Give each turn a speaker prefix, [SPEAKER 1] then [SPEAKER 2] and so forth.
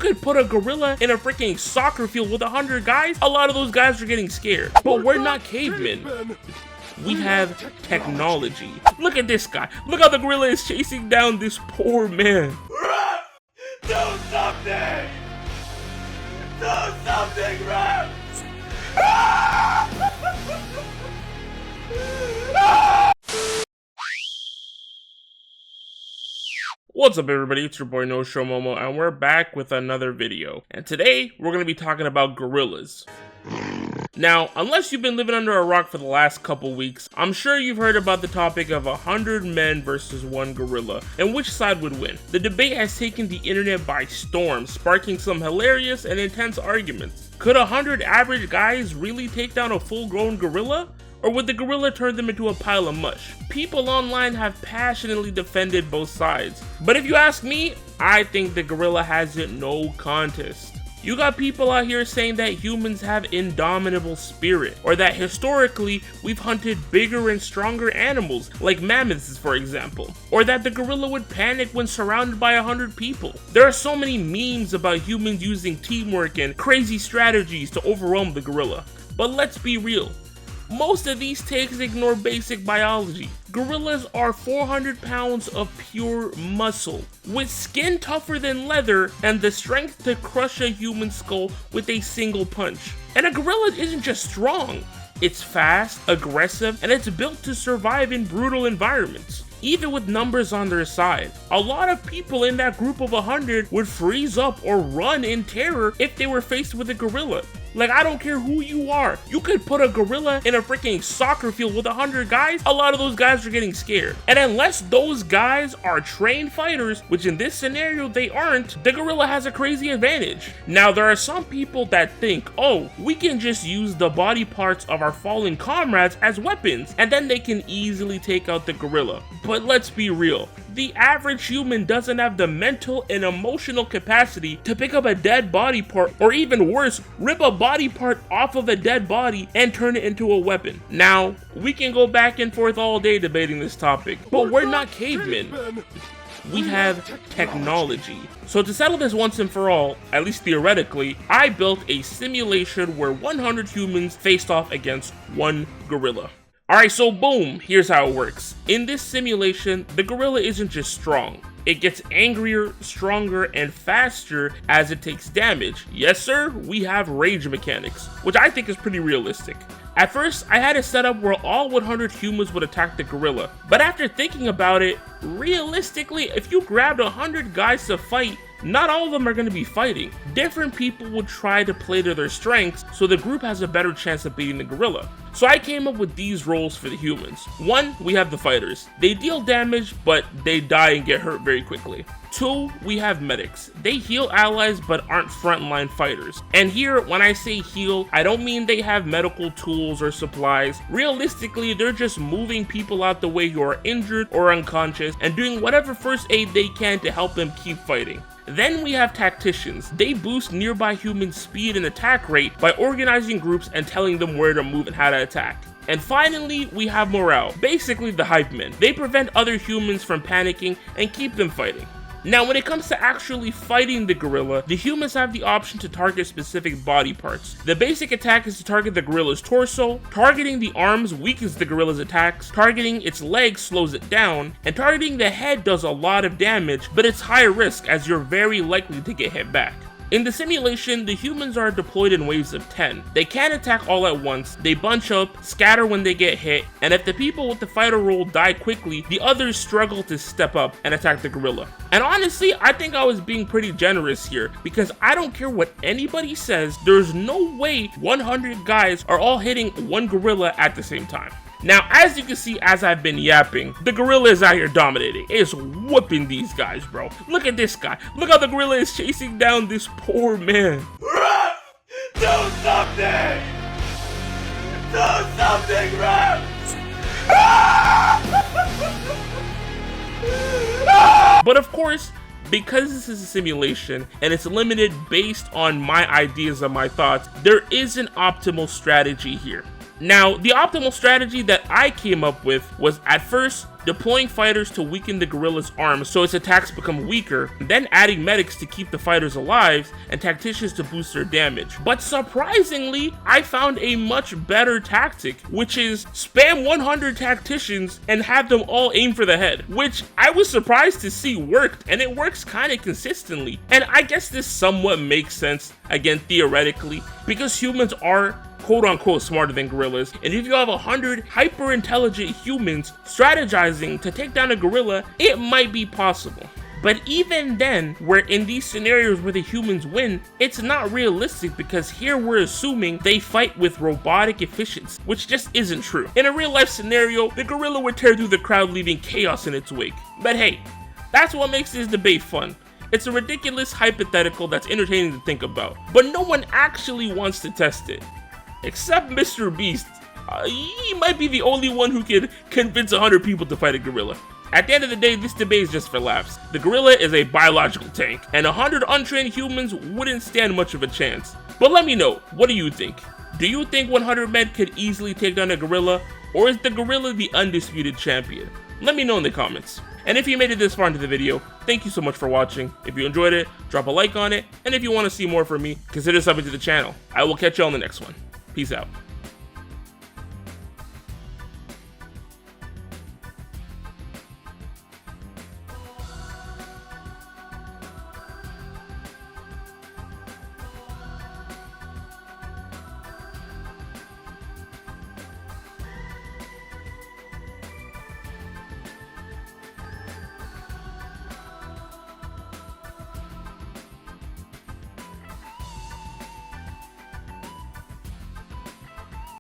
[SPEAKER 1] could put a gorilla in a freaking soccer field with 100 guys, a lot of those guys are getting scared. But we're not cavemen. We have technology. Look at this guy. Look how the gorilla is chasing down this poor man.
[SPEAKER 2] Do something! Do something, Rev!
[SPEAKER 1] What's up everybody, it's your boy No Show Momo, and we're back with another video. And today, we're going to be talking about gorillas. Now, unless you've been living under a rock for the last couple weeks, I'm sure you've heard about the topic of 100 men versus 1 gorilla, and which side would win. The debate has taken the internet by storm, sparking some hilarious and intense arguments. Could 100 average guys really take down a full-grown gorilla? Or would the gorilla turn them into a pile of mush? People online have passionately defended both sides, but if you ask me, I think the gorilla has it no contest. You got people out here saying that humans have indomitable spirit, or that historically we've hunted bigger and stronger animals, like mammoths for example, or that the gorilla would panic when surrounded by 100 people. There are so many memes about humans using teamwork and crazy strategies to overwhelm the gorilla. But let's be real. Most of these takes ignore basic biology. Gorillas are 400 pounds of pure muscle, with skin tougher than leather and the strength to crush a human skull with a single punch. And a gorilla isn't just strong, it's fast, aggressive, and it's built to survive in brutal environments. Even with numbers on their side, a lot of people in that group of 100 would freeze up or run in terror if they were faced with a gorilla. Like, I don't care who you are, you could put a gorilla in a freaking soccer field with 100 guys, a lot of those guys are getting scared. And unless those guys are trained fighters, which in this scenario they aren't, the gorilla has a crazy advantage. Now, there are some people that think, oh, we can just use the body parts of our fallen comrades as weapons, and then they can easily take out the gorilla. But let's be real. The average human doesn't have the mental and emotional capacity to pick up a dead body part, or even worse, rip a body part off of a dead body and turn it into a weapon. Now, we can go back and forth all day debating this topic, but we're not cavemen. We have technology. So to settle this once and for all, at least theoretically, I built a simulation where 100 humans faced off against 1 gorilla. Alright, so boom, here's how it works. In this simulation, the gorilla isn't just strong. It gets angrier, stronger, and faster as it takes damage. Yes sir, we have rage mechanics, which I think is pretty realistic. At first, I had it set up where all 100 humans would attack the gorilla, but after thinking about it, realistically, if you grabbed 100 guys to fight, not all of them are going to be fighting. Different people would try to play to their strengths, so the group has a better chance of beating the gorilla. So I came up with these roles for the humans. 1, we have the fighters. They deal damage, but they die and get hurt very quickly. 2, we have medics. They heal allies but aren't frontline fighters. And here, when I say heal, I don't mean they have medical tools or supplies. Realistically, they're just moving people out the way who are injured or unconscious and doing whatever first aid they can to help them keep fighting. Then we have tacticians. They boost nearby human speed and attack rate by organizing groups and telling them where to move and how to attack. And finally, we have morale, basically the hype men. They prevent other humans from panicking and keep them fighting. Now, when it comes to actually fighting the gorilla, the humans have the option to target specific body parts. The basic attack is to target the gorilla's torso, targeting the arms weakens the gorilla's attacks, targeting its legs slows it down, and targeting the head does a lot of damage, but it's high risk as you're very likely to get hit back. In the simulation, the humans are deployed in waves of 10. They can't attack all at once, they bunch up, scatter when they get hit, and if the people with the fighter role die quickly, the others struggle to step up and attack the gorilla. And honestly, I think I was being pretty generous here, because I don't care what anybody says, there's no way 100 guys are all hitting 1 gorilla at the same time. Now, as you can see as I've been yapping, the gorilla is out here dominating. It's whooping these guys, bro. Look at this guy. Look how the gorilla is chasing down this poor man.
[SPEAKER 2] Do something! Do something, Rev!
[SPEAKER 1] But of course, because this is a simulation and it's limited based on my ideas and my thoughts, there is an optimal strategy here. Now, the optimal strategy that I came up with was at first deploying fighters to weaken the gorilla's arms so its attacks become weaker, then adding medics to keep the fighters alive, and tacticians to boost their damage. But surprisingly, I found a much better tactic, which is spam 100 tacticians and have them all aim for the head, which I was surprised to see worked, and it works kind of consistently. And I guess this somewhat makes sense, again theoretically, because humans are quote-unquote smarter than gorillas, and if you have 100 hyper-intelligent humans strategizing to take down a gorilla, it might be possible. But even then, where in these scenarios where the humans win, it's not realistic because here we're assuming they fight with robotic efficiency, which just isn't true. In a real-life scenario, the gorilla would tear through the crowd leaving chaos in its wake. But hey, that's what makes this debate fun. It's a ridiculous hypothetical that's entertaining to think about, but no one actually wants to test it. Except Mr. Beast. He might be the only one who can convince 100 people to fight a gorilla. At the end of the day, this debate is just for laughs. The gorilla is a biological tank, and 100 untrained humans wouldn't stand much of a chance. But let me know, what do you think? Do you think 100 men could easily take down a gorilla, or is the gorilla the undisputed champion? Let me know in the comments. And if you made it this far into the video, thank you so much for watching. If you enjoyed it, drop a like on it, and if you want to see more from me, consider subbing to the channel. I will catch you on the next one. Peace out.